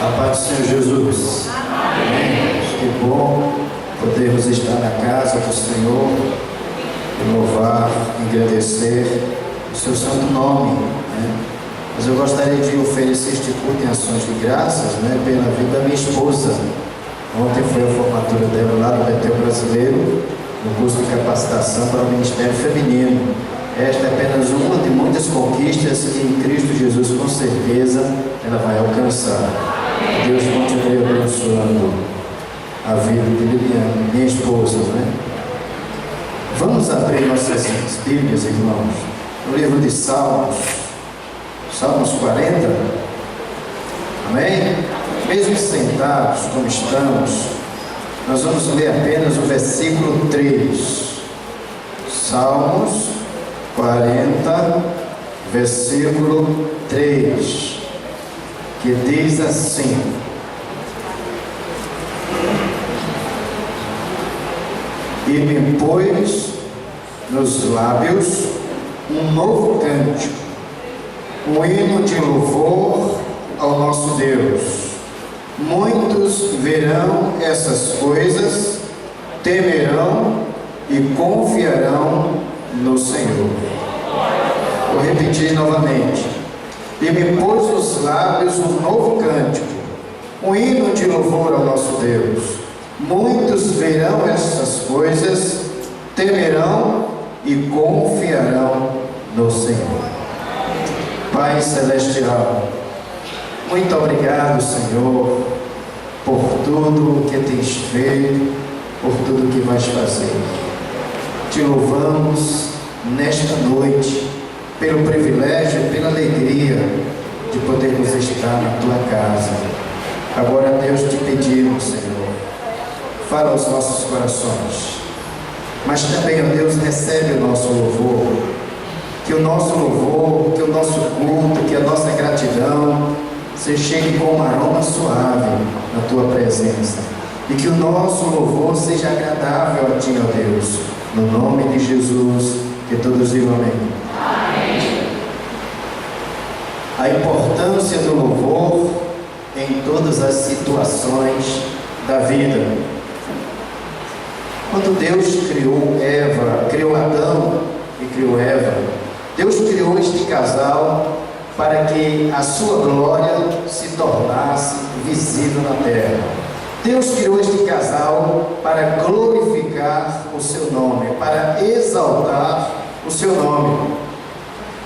A paz do Senhor Jesus. Amém. Que bom podermos estar na casa do Senhor e louvar, agradecer o seu santo nome, né? Mas eu gostaria de oferecer este culto em ações de graças, né, pela vida da minha esposa. Ontem foi a formatura dela lá no Betel Brasileiro, no curso de capacitação para o Ministério Feminino. Esta é apenas uma de muitas conquistas que em Cristo Jesus, com certeza, ela vai alcançar. Deus continue abençoando a vida de Liliane, minha esposa, né? Vamos abrir nossas Bíblias, irmãos, no livro de Salmos, Salmos 40. Amém? Mesmo sentados como estamos, nós vamos ler apenas o versículo 3. Salmos 40, versículo 3, que diz assim: e me pôs nos lábios um novo cântico, um hino de louvor ao nosso Deus. Muitos verão essas coisas, temerão e confiarão no Senhor. Vou repetir novamente. E me pôs nos lábios um novo cântico, um hino de louvor ao nosso Deus. Muitos verão essas coisas, temerão e confiarão no Senhor. Pai Celestial, muito obrigado, Senhor, por tudo que tens feito, por tudo que vais fazer. Te louvamos nesta noite pelo privilégio e pela alegria de podermos estar na tua casa. Agora, Deus, te pedimos, Senhor, fala aos nossos corações, mas também, ó Deus, recebe o nosso louvor, que o nosso louvor, que o nosso culto, que a nossa gratidão se chegue com um aroma suave na tua presença, e que o nosso louvor seja agradável a ti, ó Deus, no nome de Jesus, que todos digam amém. Amém. A importância do louvor em todas as situações da vida. Quando Deus criou Adão e criou Eva, Deus criou este casal para que a sua glória se tornasse visível na terra. Deus criou este casal para glorificar o seu nome, para exaltar o seu nome.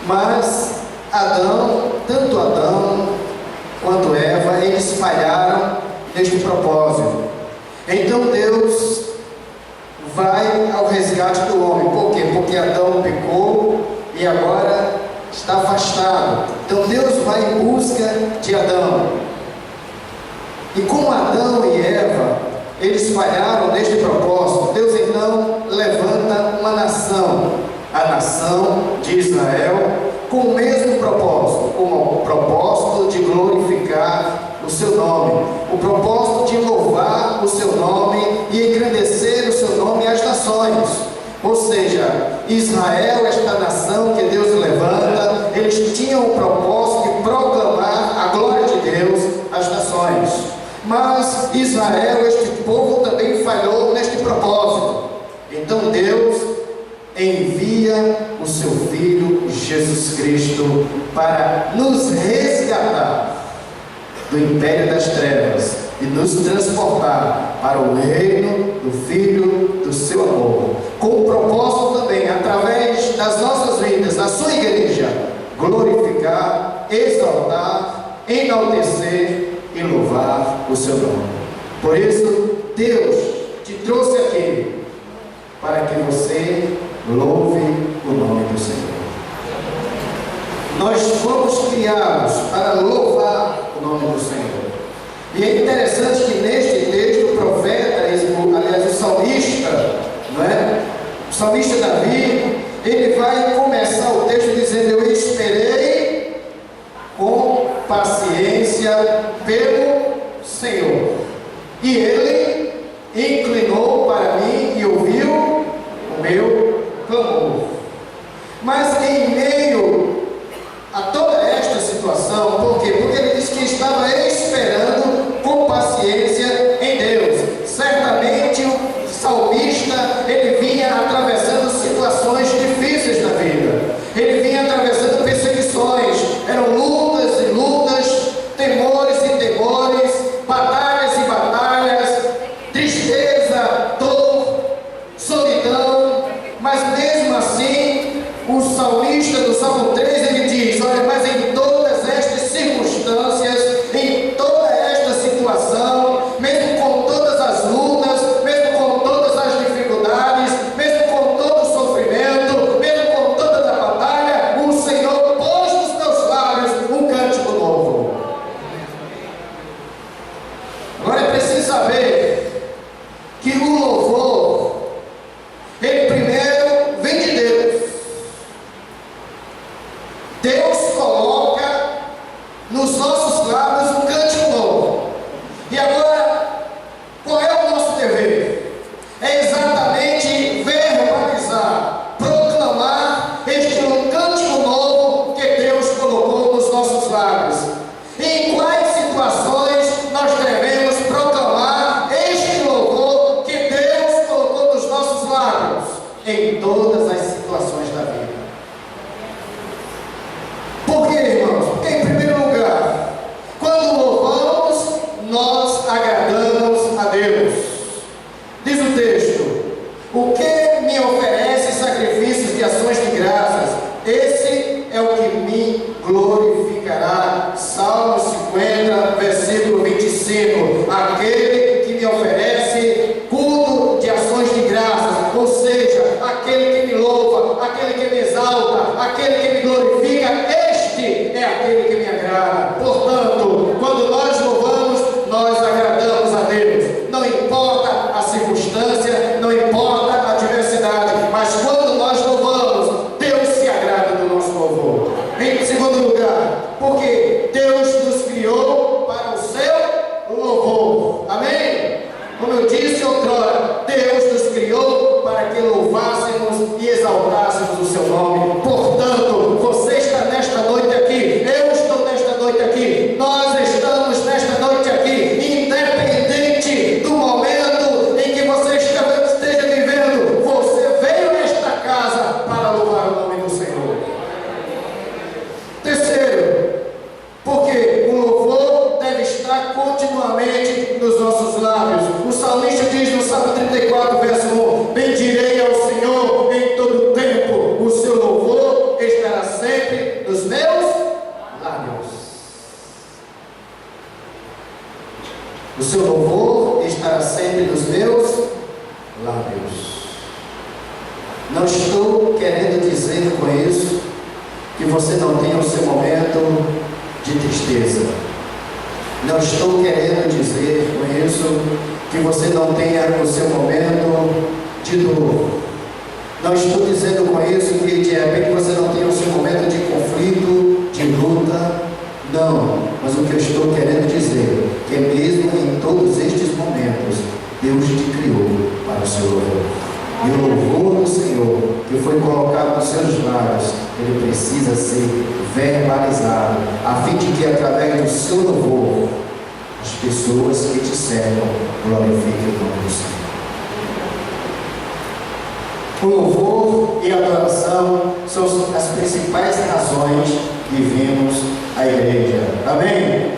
Mas tanto Adão quanto Eva, eles falharam neste propósito. Então Deus vai ao resgate do homem. Por quê? Porque Adão pecou e agora está afastado. Então Deus vai em busca de Adão. E como Adão e Eva, eles falharam neste propósito, Deus então levanta uma nação, a nação de Israel, com o mesmo propósito, com o propósito de glorificar o seu nome, o propósito de louvar o seu nome e engrandecer o seu nome às nações. Ou seja, Israel, esta nação que Deus levanta, eles tinham o propósito de proclamar a glória de Deus às nações. Mas Israel, este povo, também falhou neste propósito. Então Deus envia o seu Filho Jesus Cristo para nos resgatar do império das trevas e nos transportar para o reino do Filho do seu amor, com o propósito também, através das nossas vidas, da sua igreja, glorificar, exaltar, enaltecer e louvar o seu nome. Por isso, Deus te trouxe aqui para que você louve o nome do Senhor. Nós fomos criados para louvar o nome do Senhor. E é interessante que neste texto o profeta, aliás o salmista, não é? O salmista Davi, ele vai começar o texto dizendo: eu esperei com paciência pelo Senhor, e Ele inclinou para mim e ouviu o meu clamor. Mas em meio a toda esta situação, por quê? Porque ele disse que estava esperando saber que o louvor, ele primeiro vem de Deus. Deus coloca nos nossos lábios um cântico novo. E agora, qual é o nosso dever? É exatamente verbalizar, proclamar este cântico novo que Deus colocou nos nossos lábios. E em quais situações nós devemos proclamar este louvor que Deus colocou nos nossos lábios? Em todas as situações da vida. Por quê, irmãos? Porque, em primeiro lugar, quando louvamos, nós agradamos a Deus. Diz o texto: o que me oferece sacrifícios de ações de graças, esse é o que me glorificará. Salmo 50, versículo 25. Aquele que me oferece culto de ações de graças, ou seja, aquele que me louva, aquele que me exalta, aquele que me glorifica, este é aquele que me agrada. Portanto, quando nós louvamos, nós agradamos a Deus. Não importa a circunstância, não importa a adversidade, mas quando nós louvamos, Deus se agrada do nosso louvor. Em segundo lugar, porque Deus nos criou para o seu louvor. Amém? Como eu disse outrora, Deus nos criou para que louvássemos e exaltássemos o seu nome. Portanto, você está nesta noite aqui, eu estou nesta noite aqui, nós estamos nesta noite aqui, independente do momento em que você esteja vivendo, você veio nesta casa para louvar o nome do Senhor. Terceiro, porque o louvor deve estar continuamente nos nossos lábios. O salmista diz no Salmo 34, verso 1: bendirei ao Senhor em todo o tempo, o seu louvor estará sempre nos meus lábios. O seu louvor estará sempre nos meus lábios. Não estou querendo dizer com isso que você não tenha o seu momento de tristeza. Não estou querendo dizer com isso que você não tenha o seu momento de dor. Não estou dizendo com isso que de repente você não tenha o seu momento de conflito, de luta. Não, mas o que eu estou querendo dizer é que mesmo em todos estes momentos, Deus te criou para o seu louvor. E o louvor do Senhor, que foi colocado nos seus lábios, ele precisa ser verbalizado, a fim de que através do seu louvor, as pessoas que te cercam glorifiquem o nome do Senhor. O louvor e a adoração são as principais razões que vimos à igreja. Amém?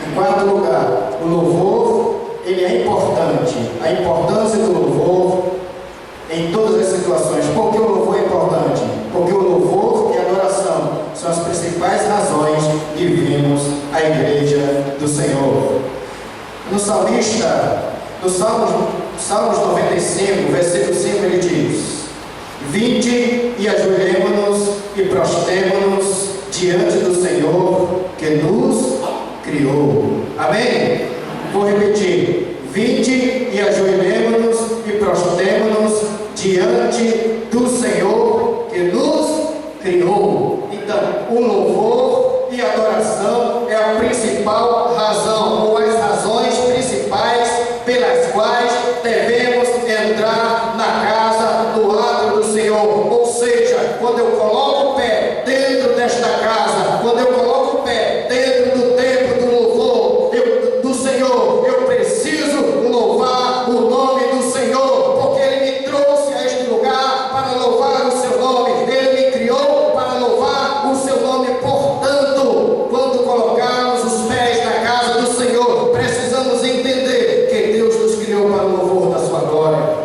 Em quarto lugar, o louvor, ele é importante. A importância do louvor em todas as situações. Por que o louvor é importante? Porque o louvor e a adoração são as principais razões que vimos à igreja do Senhor. No salmista, no Salmos 95, versículo 5, ele diz: vinde e ajoelhemo-nos e prostremo-nos diante do Senhor que nos criou. Amém? Vou repetir: vinde e ajoelhemo-nos e prostremo-nos diante do Senhor que nos criou. Então, o louvor e a adoração é a principal razão, ou as razões principais pelas quais devemos entrar na casa do átrio do Senhor. Ou seja, quando eu coloco o pé dentro desta casa, quando eu coloco o pé dentro do templo do louvor do Senhor, eu preciso louvar o nome do Senhor, porque Ele me trouxe a este lugar para louvar o seu nome, Ele me criou para louvar o seu nome. Portanto, quando colocarmos os pés na casa do Senhor, precisamos entender que Deus nos criou para o louvor da sua glória.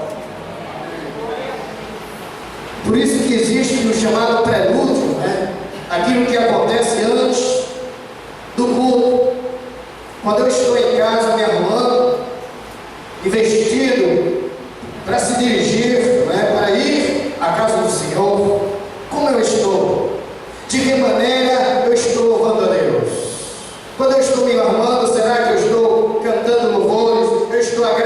Por isso que existe o chamado prelúdio, né? Aquilo que acontece antes do culto. Quando eu estou em casa me arrumando e vestido para se dirigir, né, para ir à casa do Senhor, como eu estou? De que maneira eu estou louvando a Deus? Quando eu estou me arrumando, será que eu estou cantando louvores? Eu estou agradecendo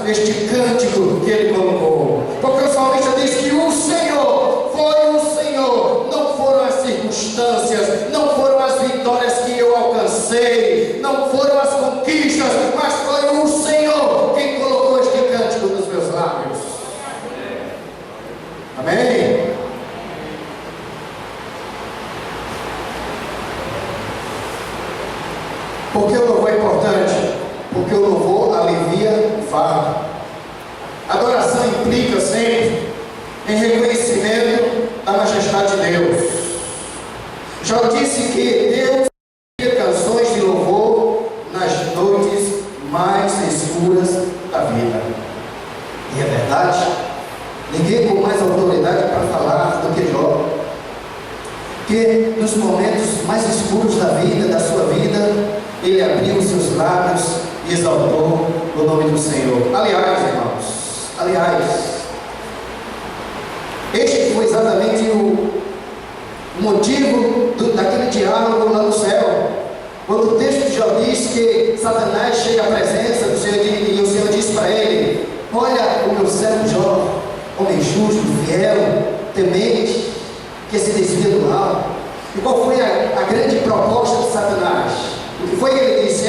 este cântico que ele colocou. Porque o salmista diz que o Senhor, foi o Senhor, não foram as circunstâncias, não foram as vitórias que eu alcancei, não foram as conquistas, mas foi o Senhor quem colocou este cântico nos meus lábios. Amém? Por que o louvor é importante? Porque o louvor alivia o fardo. Adoração implica sempre em reconhecimento da majestade de Deus. Já disse que Deus cria canções de louvor nas noites mais escuras da vida. E é verdade, ninguém com mais autoridade para falar do que Jó. Que nos momentos mais escuros da vida, da sua vida, ele abriu os seus lábios e exaltou o nome do Senhor. Aliás, irmãos, este foi exatamente o motivo daquele diálogo lá no céu. Quando o texto de Jó diz que Satanás chega à presença do Senhor e o Senhor diz para ele: olha o meu servo Jó, homem justo, fiel, temente, que se desvia do mal. E qual foi a grande proposta de Satanás? O que foi que ele disse?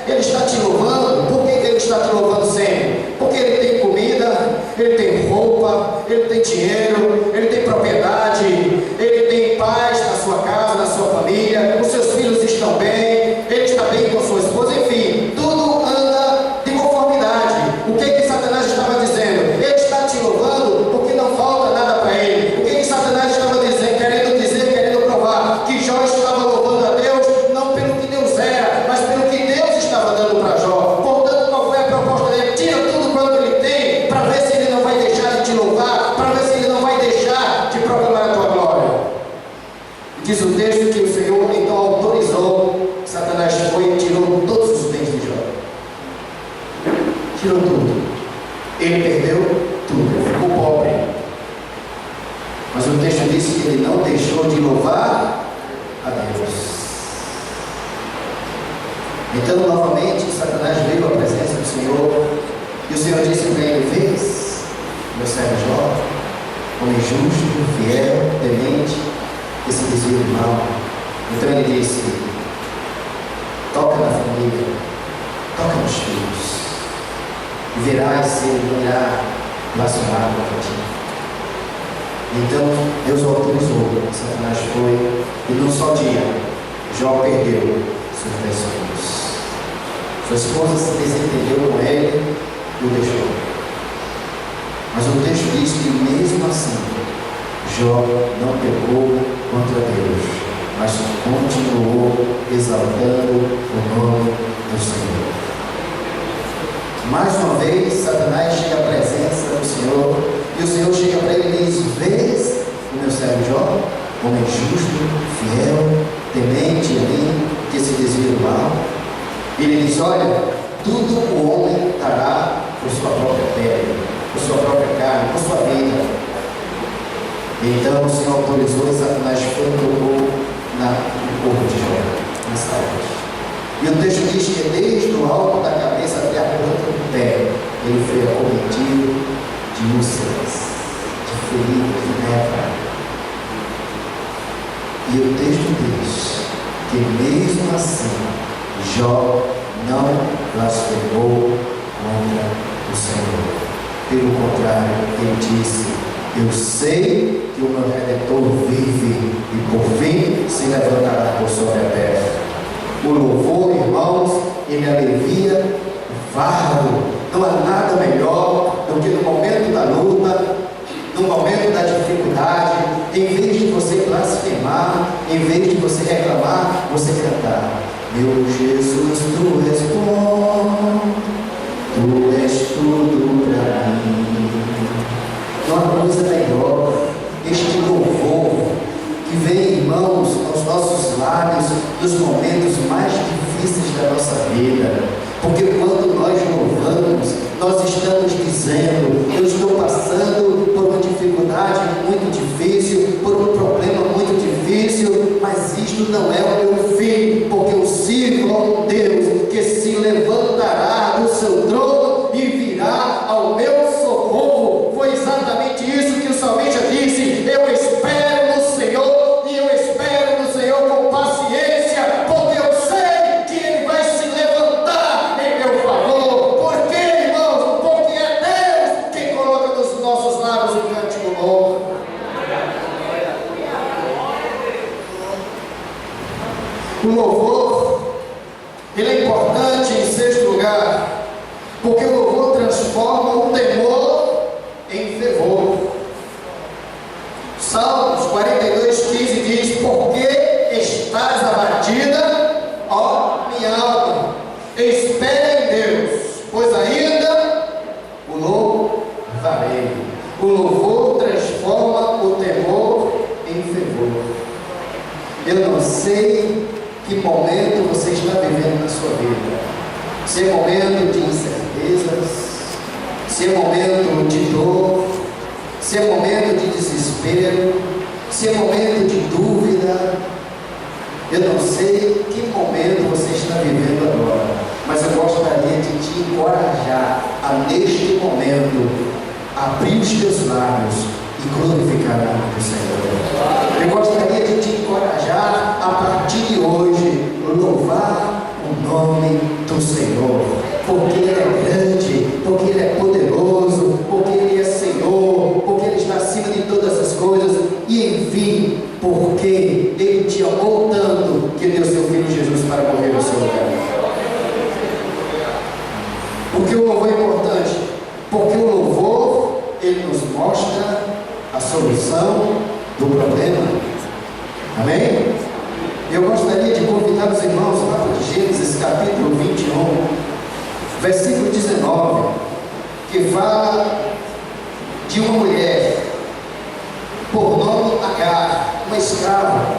Ele está te louvando. Por que ele está te louvando sempre? Porque ele tem comida, ele tem roupa, ele tem dinheiro, ele tem propriedade, ele tem paz na sua casa, na sua família, os seus filhos estão bem, ele está bem com sua esposa, enfim, tudo anda de conformidade. O que Satanás estava dizendo? Ele está te louvando porque não falta nada para ele. O que Satanás estava dizendo, querendo provar que Jó estava louvando a Deus, não pelo que Deus era, mas pelo que Deus estava dando para Jó. Portanto, qual foi a proposta dele? Tira tudo quanto ele tem, para ver se ele não vai deixar de te louvar, para ver se ele não vai deixar de proclamar a tua glória. Diz o texto que o Senhor então autorizou, Satanás foi e tirou todos os bens de Jó. Tirou tudo. Ele perdeu tudo, ficou pobre. Mas o texto diz que ele não deixou de louvar a Deus. Então, novamente, Satanás veio à presença do Senhor e o Senhor disse para ele: vês, meu servo Jó, homem justo, fiel, temente, que se desvia do mal. Então ele disse: toca na família, toca nos filhos, e verás se ele não irá relacionado a ti. Então Deus autorizou, Satanás foi, e num só dia Jó perdeu seus 10 filhos. Sua esposa se desentendeu com ele e o deixou. Mas o texto diz que mesmo assim Jó não pecou contra Deus, mas continuou exaltando o nome do Senhor. Mais uma vez, Satanás chega à presença do Senhor e o Senhor chega para ele e diz: vês o meu servo Jó, homem justo, fiel, temente a mim, que se desvia do mal. Ele diz: olha, tudo o homem dará por sua própria pele, por sua própria carne, por sua vida. Então o Senhor autorizou e Satanás foi e tocou no corpo de Jó, na saúde. E o texto diz que desde o alto da cabeça até a planta do pé, ele foi acometido de úlceras, de feridas, de lepra. E o texto diz que mesmo assim, Jó não blasfemou contra o Senhor. Pelo contrário, ele disse: eu sei que o meu Redentor vive e por fim se levantará por sobre a terra. O louvor, irmãos, ele alivia o fardo. Não há nada melhor do que no momento da luta, no momento da dificuldade, em vez de você blasfemar, em vez de você reclamar, você cantar: meu Jesus, tu és bom, tu és tudo para mim. Não há coisa melhor, este louvor que vem, irmãos, aos nossos lábios nos momentos mais difíceis da nossa vida. Porque quando nós louvamos, nós estamos dizendo: eu estou passando por uma dificuldade muito difícil, por um problema muito difícil, mas isto não é o meu fim, porque eu sirvo a um Deus que se levantará do seu trono e virá O louvor, ele é importante em sexto lugar, porque o louvor transforma o temor em fervor. Salmos 42:15 diz: por que estás abatida, ó minha alma? Espera em Deus, pois ainda o louvarei. O louvor transforma o temor em fervor. Eu não sei que momento você está vivendo na sua vida. Se é momento de incertezas, se é momento de dor, se é momento de desespero, se é momento de dúvida. Eu não sei que momento você está vivendo agora, mas eu gostaria de te encorajar a, neste momento, abrir os teus lábios e glorificar o nome do Senhor. Eu gostaria de te encorajar a partir de hoje, louvar o nome do Senhor, porque Ele é grande, porque Ele é poderoso, porque Ele é Senhor, porque Ele está acima de todas as coisas, e enfim, porque Ele te amou tanto que deu seu Filho Jesus para morrer no seu lugar. Porque o louvor é importante, porque o louvor, ele nos mostra a solução do problema. Amém? Eu gostaria de convidar os irmãos lá para Gênesis capítulo 21, versículo 19, que fala de uma mulher por nome Agar, uma escrava.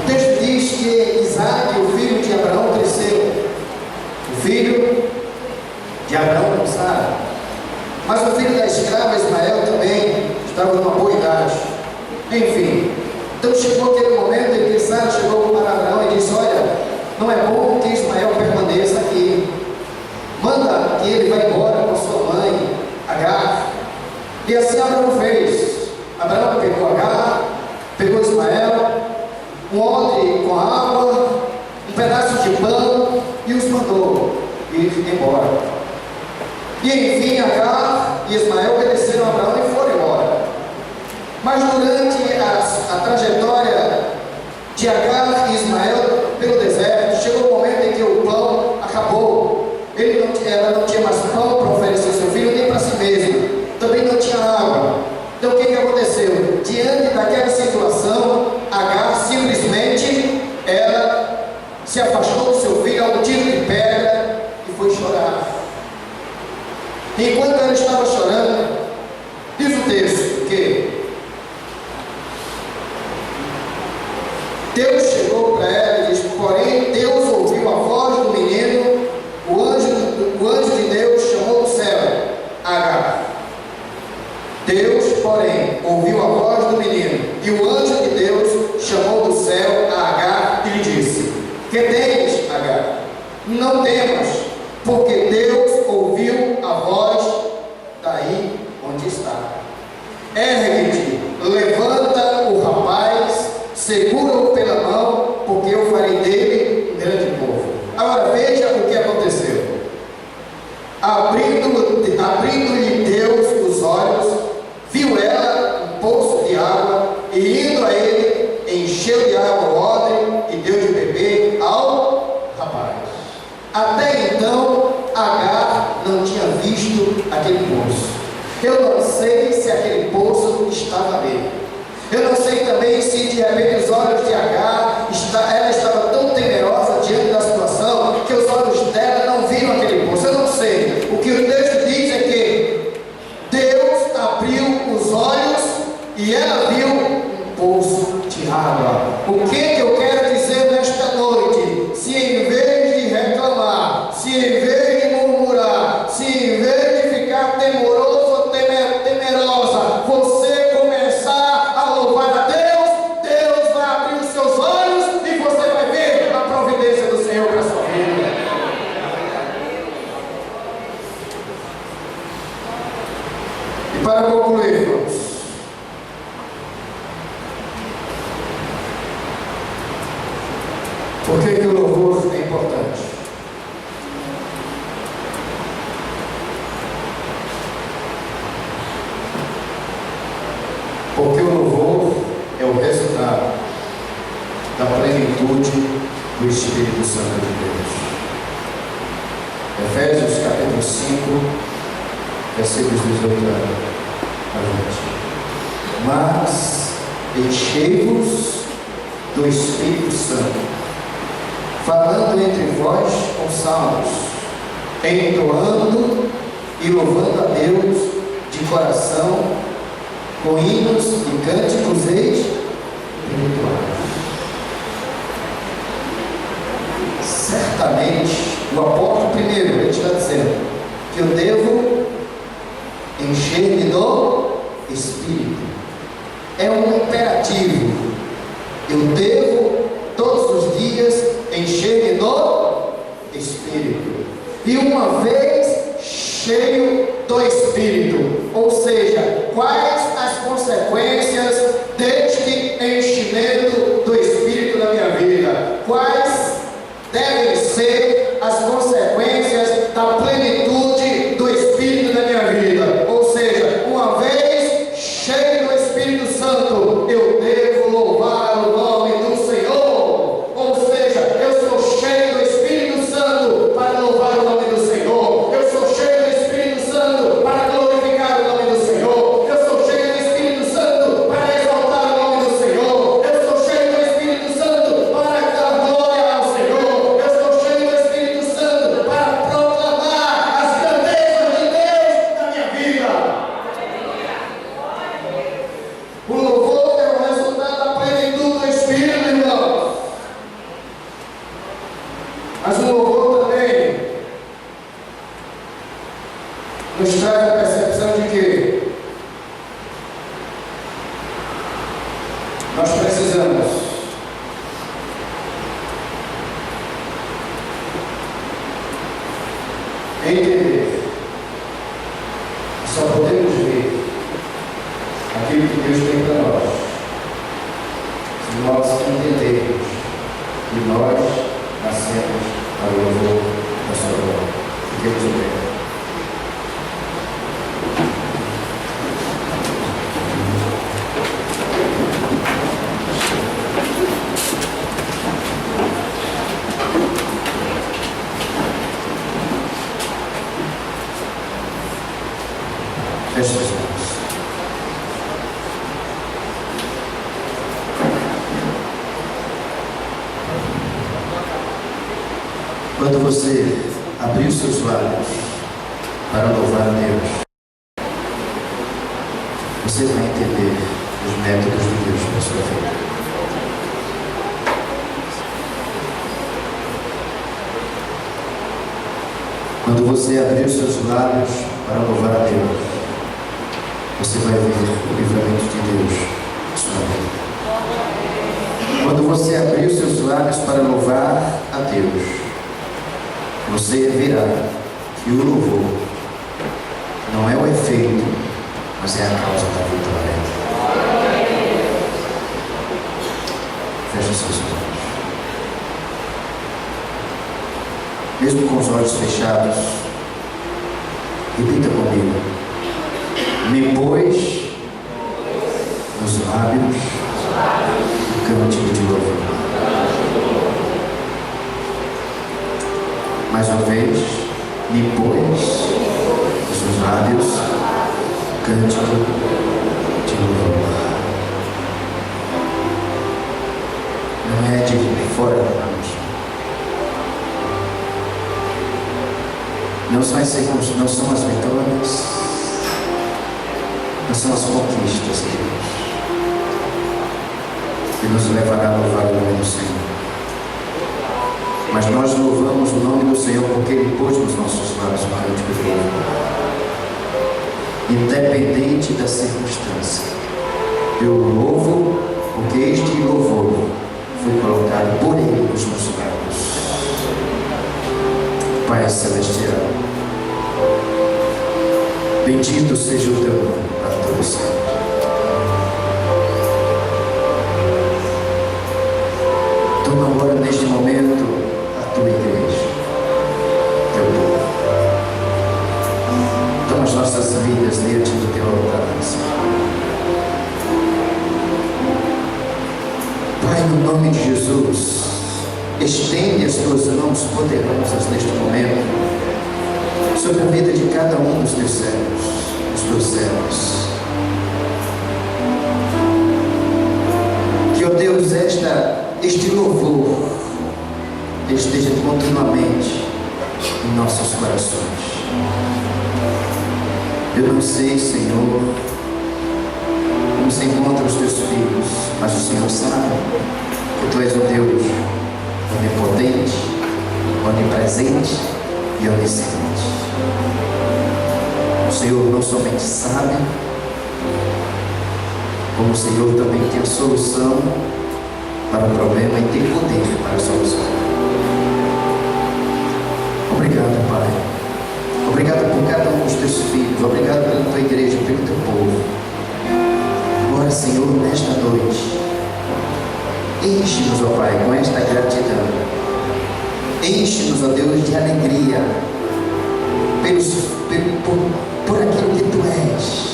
O texto diz que Isaac, o filho de Abraão, cresceu. O filho de Abraão com Sara. Mas o filho da escrava Ismael também estava numa boa idade. Enfim, então chegou aquele momento em que Sara chegou para Abraão e disse: olha, não é bom que Ismael permaneça aqui. Manda que ele vá embora com sua mãe, Agar. E assim Abraão fez. Abraão pegou Agar, pegou Ismael, um odre com água, um pedaço de pão e os mandou ir embora. E enfim, Agar e Ismael obedeceram a Abraão e foram embora. Mas durante a trajetória de Agar e Ismael pelo deserto, chegou o momento em que o pão acabou. Ela não tinha mais pão para oferecer ao seu filho, nem para si mesma. Também não tinha água. Então o que aconteceu? Diante daquela situação, Agar simplesmente ela se afastou do seu filho a um tiro de pedra e foi chorar. Enquanto ela estava chorando, diz o texto que Deus chegou para ela e disse: porém Deus ouviu a voz do menino, o anjo de Deus chamou do céu: Agar. Deus, porém, ouviu a voz do menino, e o anjo de Deus chamou do céu a Agar e lhe disse: que tens, Agar? Não temas, porque Deus ouviu a voz daí onde está. Ergue-te, levanta o rapaz, segura-o pela mão, porque eu farei dele um grande povo. Agora veja o que aconteceu. Abrindo-lhe Deus os olhos, viu ela um poço de água, e indo a ele, encheu de água o odre e deu de beber ao rapaz. Até então, Agar não tinha visto aquele poço. Eu não sei se aquele poço estava ali. Eu não sei também se de repente os olhos de Agar, ela estava tão temerosa diante da situação, que os olhos dela não viram aquele poço. Eu não sei. O que o texto diz é que Deus abriu os olhos e ela viu um poço de água. O que eu quero dizer nesta noite? Se em vez de reclamar, se em vez de murmurar, se em vez de ficar temoroso ou temerosa, você começar a louvar a Deus, Deus vai abrir os seus olhos e você vai ver a providência do Senhor para a sua vida. E para concluir, irmãos, por que o louvor é importante? Porque o louvor é o resultado da plenitude do Espírito Santo de Deus. Efésios capítulo 5, versículos 18 a 20. Mas enchei-vos do Espírito Santo, falando entre vós com salmos, entoando e louvando a Deus de coração, com hinos e cânticos espirituais. Certamente, o apóstolo primeiro, ele está dizendo que eu devo encher-me do Espírito. É um imperativo. Eu devo todos os dias encher-me do Espírito. E uma vez cheio do Espírito, ou seja, quais as consequências deste enchimento do Espírito na minha vida? Quais devem ser as consequências da plenitude do Espírito na minha vida? Ou seja, uma vez cheio do Espírito Santo, eu devo louvar o nome do Senhor. Ou seja, eu sou cheio do Espírito Santo para louvar o nome do Senhor. Eu sou cheio do Espírito Santo para glorificar o nome do Senhor. Eu sou cheio do Espírito Santo para exaltar o nome do Senhor. Eu sou cheio do Espírito Santo para dar glória ao Senhor. Eu sou cheio do Espírito Santo para proclamar as grandezas de Deus na minha vida. O louvor é o resultado da plenitude do Espírito, irmãos. Mas o louvor também nos traz a percepção de que nós precisamos entender que só podemos ver aquilo que Deus tem para nós se nós entendermos que nós nascemos para o louvor da sua glória. Fiquemos em pé. Feche os olhos. Quando você abrir os seus lábios para louvar a Deus, você vai entender os métodos de Deus para a sua vida. Quando você abrir os seus lábios para louvar a Deus, você vai ver o livramento de Deus na sua vida. Quando você abrir os seus lábios para louvar a Deus, você verá que o louvor não é o efeito, mas é a causa da vitória. Feche seus olhos. Mesmo com os olhos fechados, repita comigo: me pôs nos lábios o cântico de louvor. Mais uma vez, me pôs nos seus lábios o cântico de louvor. Não é de fora da mente. Não são as vitórias, não são as conquistas de Deus que nos levará a louvar o nome do Senhor. Mas nós louvamos o nome do Senhor porque Ele pôs nos nossos lábios o cântico de louvor. Independente da circunstância, eu louvo porque este louvor foi colocado por Ele nos nossos lábios. Pai Celestial, bendito seja o Teu nome para todo sempre. Toma agora neste momento a Tua igreja, Teu povo. Toma as nossas vidas diante do Teu altar, Senhor. Pai, no nome de Jesus, Estende as tuas mãos poderosas neste momento sobre a vida de cada um dos teus servos, dos teus servos. Que, ó Deus, este louvor esteja continuamente em nossos corações. Eu não sei, Senhor, como se encontram os teus filhos, mas o Senhor sabe que Tu és o Deus onipotente, onipresente e onisciente. O Senhor não somente sabe, como o Senhor também tem a solução para o problema e tem poder para a solução. Obrigado, Pai. Obrigado por cada um dos teus filhos. Obrigado pela tua igreja, pelo teu povo. Agora, Senhor, nesta noite, enche-nos, ó Pai, com esta gratidão. Enche-nos, ó Deus, de alegria por aquilo que Tu és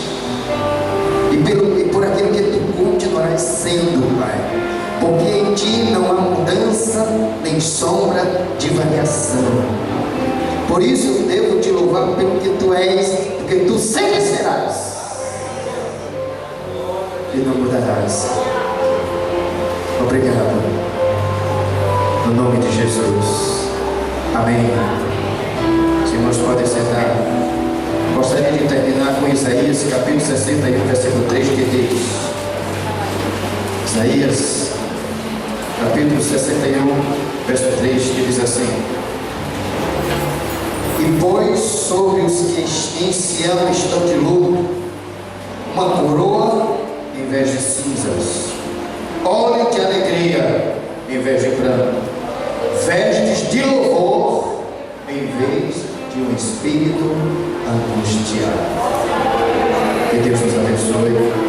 e por aquilo que Tu continuarás sendo, Pai. Porque em Ti não há mudança nem sombra de variação. Por isso eu devo Te louvar pelo que Tu és, porque Tu sempre serás e não mudarás. Obrigado. No nome de Jesus. Amém. Os irmãos podem sentar. Gostaria de terminar com Isaías, capítulo 61, versículo 3, que diz: Isaías, capítulo 61, verso 3, que diz assim: E pôs sobre os que em Sião estão de luto uma coroa em vez de cinzas, óleo de alegria em vez de pranto, vestes de louvor em vez de um espírito angustiado. Que Deus nos abençoe.